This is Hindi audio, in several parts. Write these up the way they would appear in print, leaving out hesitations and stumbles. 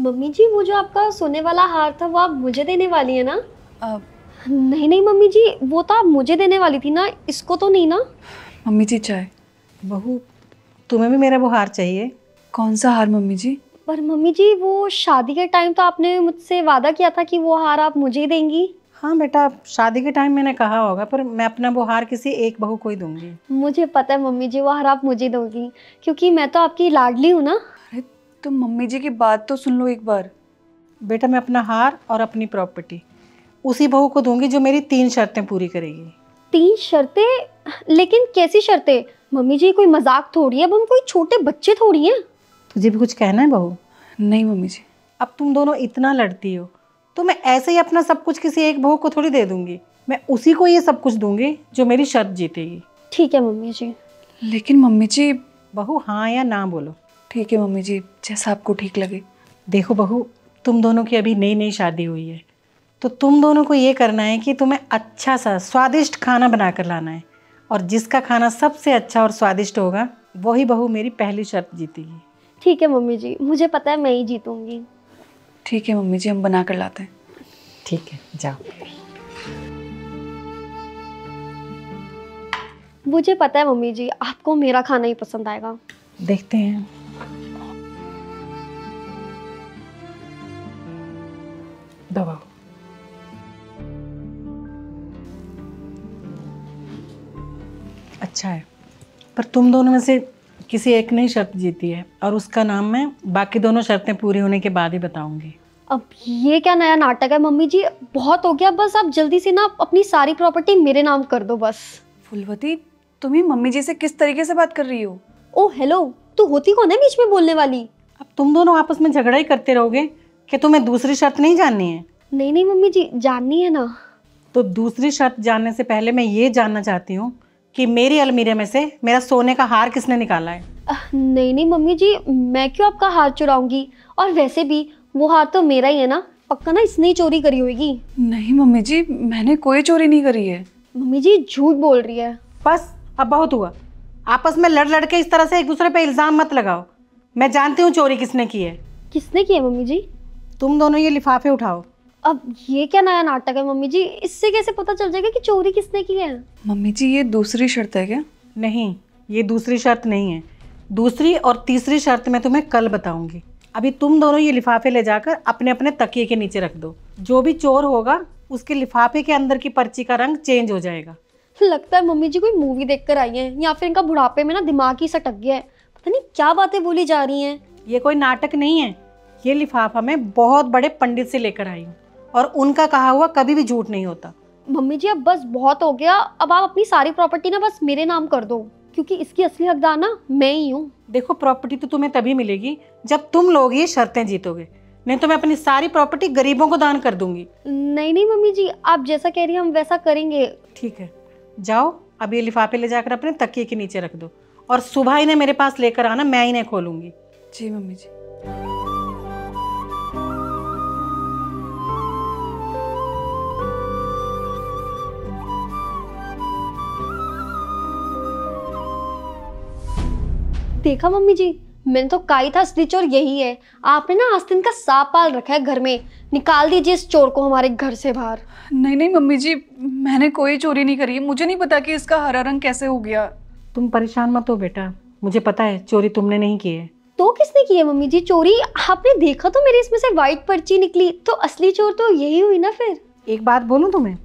मम्मी जी, वो जो आपका सोने वाला हार था वो आप मुझे देने वाली है ना? अ, नहीं नहीं मम्मी जी, वो तो आप मुझे देने वाली थी ना, इसको तो नहीं ना? मम्मी जी चाय। बहू, तुम्हें भी मेरा वो हार चाहिए? कौन सा हार मम्मी जी? पर मम्मी जी, वो शादी के टाइम तो आपने मुझसे वादा किया था कि वो हार आप मुझे ही देंगी। हाँ बेटा, शादी के टाइम मैंने कहा होगा, पर मैं अपना वो हार किसी एक बहू को ही दूंगी। मुझे पता है मम्मी जी, वो हार आप मुझे दोगी, क्योंकि मैं तो आपकी लाडली हूँ ना। अरे तुम मम्मी जी की बात तो सुन लो एक बार। बेटा, मैं अपना हार और अपनी प्रॉपर्टी उसी बहू को दूंगी जो मेरी 3 शर्तें पूरी करेगी। 3 शर्तें? लेकिन कैसी शर्तें? मम्मी जी, कोई मजाक थोड़ी है, अब हम कोई छोटे बच्चे थोड़ी हैं। तुझे भी कुछ कहना है बहू? नहीं मम्मी जी। अब तुम दोनों इतना लड़ती हो तो मैं ऐसे ही अपना सब कुछ किसी एक बहू को थोड़ी दे दूंगी। मैं उसी को ये सब कुछ दूंगी जो मेरी शर्त जीतेगी। ठीक है मम्मी जी। लेकिन मम्मी जी। बहू, हाँ या ना बोलो। ठीक है मम्मी जी, जैसा आपको ठीक लगे। देखो बहू, तुम दोनों की अभी नई नई शादी हुई है, तो तुम दोनों को ये करना है कि तुम्हें अच्छा सा स्वादिष्ट खाना बना कर लाना है, और जिसका खाना सबसे अच्छा और स्वादिष्ट होगा वही बहू मेरी पहली शर्त जीतेगी। ठीक है मम्मी जी, मुझे पता है मैं ही जीतूंगी। ठीक है मम्मी जी, हम बना कर लाते हैं। ठीक है, जाओ। मुझे पता है मम्मी जी, आपको मेरा खाना ही पसंद आएगा। देखते हैं। दबाओ। अच्छा है, पर तुम दोनों में से किसी एक ने ही शर्त जीती है, और उसका नाम मैं बाकी दोनों शर्तें पूरी होने के बाद ही बताऊंगी। अब ये क्या नया नाटक है मम्मी जी? बहुत हो गया, बस आप जल्दी से ना अपनी सारी प्रॉपर्टी मेरे नाम कर दो बस। फुलवती, तुम ही मम्मी जी से किस तरीके से बात कर रही हो? ओ हेलो, तू होती कौन है बीच में बोलने वाली? अब तुम दोनों आपस में झगड़ा ही करते रहोगे कि तुम्हें दूसरी शर्त नहीं जाननी है? नहीं नहीं मम्मी जी, जाननी है ना। तो दूसरी शर्त जानने से पहले मैं ये जानना चाहती हूँ कि मेरी अलमीरे में से मेरा सोने का हार किसने निकाला है? नहीं नहीं मम्मी जी, मैं क्यों आपका हार चुराऊंगी? और वैसे भी वो हार तो मेरा ही है ना, पक्का ना इसने ही चोरी करी होगी। नहीं मम्मी जी, मैंने कोई चोरी नहीं करी है। मम्मी जी झूठ बोल रही है। बस, अब बहुत हुआ। आपस में लड़ लड़ के इस तरह से एक दूसरे पे इल्ज़ाम मत लगाओ। मैं जानती हूँ चोरी किसने की है। किसने की है मम्मी जी? तुम दोनों ये लिफाफे उठाओ। अब ये क्या नया नाटक है मम्मी जी? इससे कैसे पता चल जाएगा कि चोरी किसने की है? मम्मी जी, ये दूसरी शर्त है क्या? नहीं, ये दूसरी शर्त नहीं है। दूसरी और तीसरी शर्त मैं तुम्हें कल बताऊंगी। अभी तुम दोनों ये लिफाफे ले जाकर अपने अपने तकिए के नीचे रख दो। जो भी चोर होगा उसके लिफाफे के अंदर की पर्ची का रंग चेंज हो जाएगा। लगता है मम्मी जी कोई मूवी देखकर आई हैं, या फिर इनका बुढ़ापे में ना दिमाग ही सटक गया है। पता नहीं क्या बातें बोली जा रही हैं। ये कोई नाटक नहीं है। ये लिफाफा मैं बहुत बड़े पंडित से लेकर आई हूँ, और उनका कहा हुआ कभी भी झूठ नहीं होता। मम्मी जी अब बस बहुत हो गया, अब आप अपनी सारी प्रॉपर्टी ना बस मेरे नाम कर दो, क्योंकि इसकी असली हकदार ना मैं ही हूँ। देखो, प्रॉपर्टी तो तुम्हें तभी मिलेगी जब तुम लोग ये शर्तें जीतोगे, नहीं तो मैं अपनी सारी प्रॉपर्टी गरीबों को दान कर दूंगी। नहीं नहीं मम्मी जी, आप जैसा कह रही हैं हम वैसा करेंगे। ठीक है, जाओ अब ये लिफाफे ले जाकर अपने तकिए के नीचे रख दो, और सुबह इन्हें मेरे पास लेकर आना, मैं इन्हें खोलूंगी। जी मम्मी जी। देखा मम्मी जी, मैंने तो कहा ही था असली चोर यही है। आपने ना आस्तीन का सांप पाल रखा है घर में। निकाल दीजिए इस चोर को हमारे घर से बाहर। नहीं नहीं मम्मी जी, मैंने कोई चोरी नहीं करी है। मुझे नहीं पता कि इसका हरा रंग कैसे हो गया। तुम परेशान मत हो बेटा, मुझे पता है चोरी तुमने नहीं की है। तो किसने की है मम्मी जी चोरी? आपने देखा तो मेरे इसमें से व्हाइट पर्ची निकली, तो असली चोर तो यही हुई ना फिर। एक बात बोलूं तुम्हें,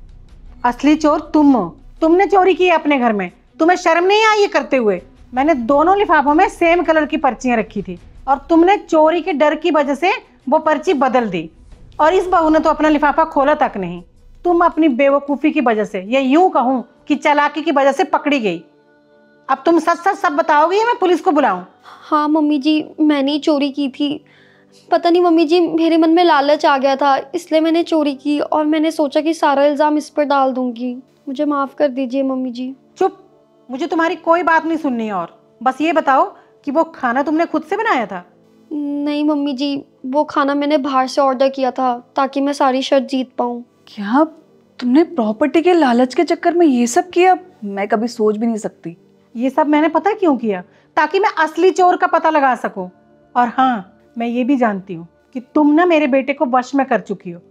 असली चोर तुम हो। तुमने चोरी की है अपने घर में। तुम्हें शर्म नहीं आई ये करते हुए? मैंने दोनों लिफाफों में सेम कलर की पर्चियां रखी थी, और तुमने चोरी के डर की वजह से वो पर्ची बदल दी, और इस बहू ने तो अपना लिफाफा खोला तक नहीं। तुम अपनी बेवकूफ़ी की वजह से, या यूं कहूं कि चालाकी की वजह से पकड़ी गई। अब तुम सच सच सब बताओगी या मैं पुलिस को बुलाऊं? हाँ मम्मी जी, मैंने ही चोरी की थी। पता नहीं मम्मी जी, मेरे मन में लालच आ गया था, इसलिए मैंने चोरी की, और मैंने सोचा कि सारा इल्ज़ाम इस पर डाल दूंगी। मुझे माफ़ कर दीजिए मम्मी जी। चुप, मुझे तुम्हारी कोई बात नहीं सुननी। और बस ये बताओ कि वो खाना तुमने खुद से बनाया था? नहीं मम्मी जी, वो खाना मैंने बाहर से ऑर्डर किया था ताकि मैं सारी शर्त जीत पाऊँ। क्या तुमने प्रॉपर्टी के लालच के चक्कर में ये सब किया? मैं कभी सोच भी नहीं सकती। ये सब मैंने पता क्यों किया? ताकि मैं असली चोर का पता लगा सकूं। और हाँ, मैं ये भी जानती हूँ कि तुम ना मेरे बेटे को वश में कर चुकी हो।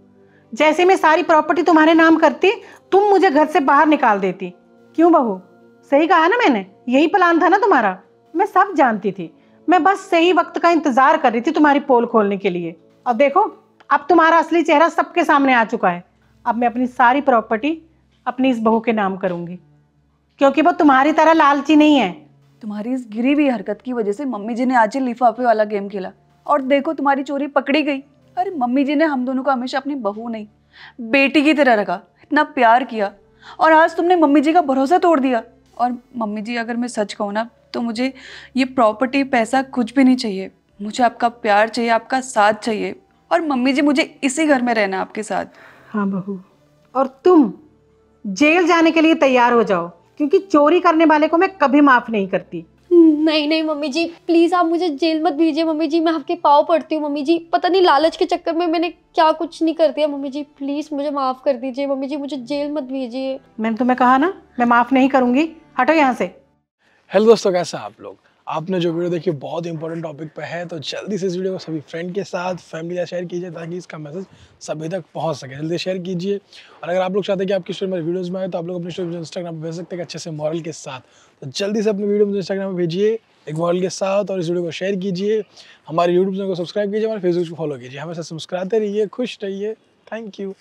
जैसे मैं सारी प्रॉपर्टी तुम्हारे नाम करती, तुम मुझे घर से बाहर निकाल देती। क्यों बहू, सही कहा ना मैंने? यही प्लान था ना तुम्हारा? मैं सब जानती थी, मैं बस सही वक्त का इंतजार कर रही थी तुम्हारी पोल खोलने के लिए। अब देखो, अब तुम्हारा असली चेहरा सबके सामने आ चुका है। अब मैं अपनी सारी प्रॉपर्टी अपनी इस बहू के नाम करूंगी, क्योंकि वो तुम्हारी तरह लालची नहीं है। तुम्हारी इस गिरी हुई हरकत की वजह से मम्मी जी ने आज ये लिफाफे वाला गेम खेला और देखो तुम्हारी चोरी पकड़ी गई। अरे मम्मी जी ने हम दोनों को हमेशा अपनी बहू नहीं बेटी की तरह रखा, इतना प्यार किया, और आज तुमने मम्मी जी का भरोसा तोड़ दिया। और मम्मी जी, अगर मैं सच कहूँ ना, तो मुझे ये प्रॉपर्टी, पैसा कुछ भी नहीं चाहिए। मुझे आपका प्यार चाहिए, आपका साथ चाहिए। और मम्मी जी, मुझे इसी घर में रहना आपके साथ। हाँ बहू, और तुम जेल जाने के लिए तैयार हो जाओ, क्योंकि चोरी करने वाले को मैं कभी माफ नहीं करती। नहीं नहीं मम्मी जी, प्लीज़ आप मुझे जेल मत भेजिए मम्मी जी, मैं आपके पाँव पड़ती हूँ मम्मी जी। पता नहीं लालच के चक्कर में मैंने क्या कुछ नहीं कर दिया मम्मी जी, प्लीज़ मुझे माफ़ कर दीजिए मम्मी जी, मुझे जेल मत भेजिए। मैंने तुम्हें कहा ना, मैं माफ नहीं करूंगी। हटो यहाँ से। हेलो दोस्तों, कैसे हैं आप लोग? आपने जो वीडियो देखी बहुत इंपॉर्टेंट टॉपिक पे है, तो जल्दी से इस वीडियो को सभी फ्रेंड के साथ, फैमिली के साथ शेयर कीजिए ताकि इसका मैसेज सभी तक पहुंच सके। जल्दी शेयर कीजिए। और अगर आप लोग चाहते हैं कि आपकी स्टोरी मेरे वीडियोस में आए, तो आप लोग अपनी स्टोरी इंस्टाग्राम पे भेज सकते हैं अच्छे से मॉरल के साथ। तो जल्दी से अपनी वीडियो मुझे इंस्टाग्राम पे भेजिए एक मॉरल के साथ, और इस वीडियो को शेयर कीजिए। हमारे यूट्यूब चैनल को सब्सक्राइब कीजिए, हमारे फेसबुक को फॉलो कीजिए। हमेशा मुस्कुराते रहिए, खुश रहिए। Thank you.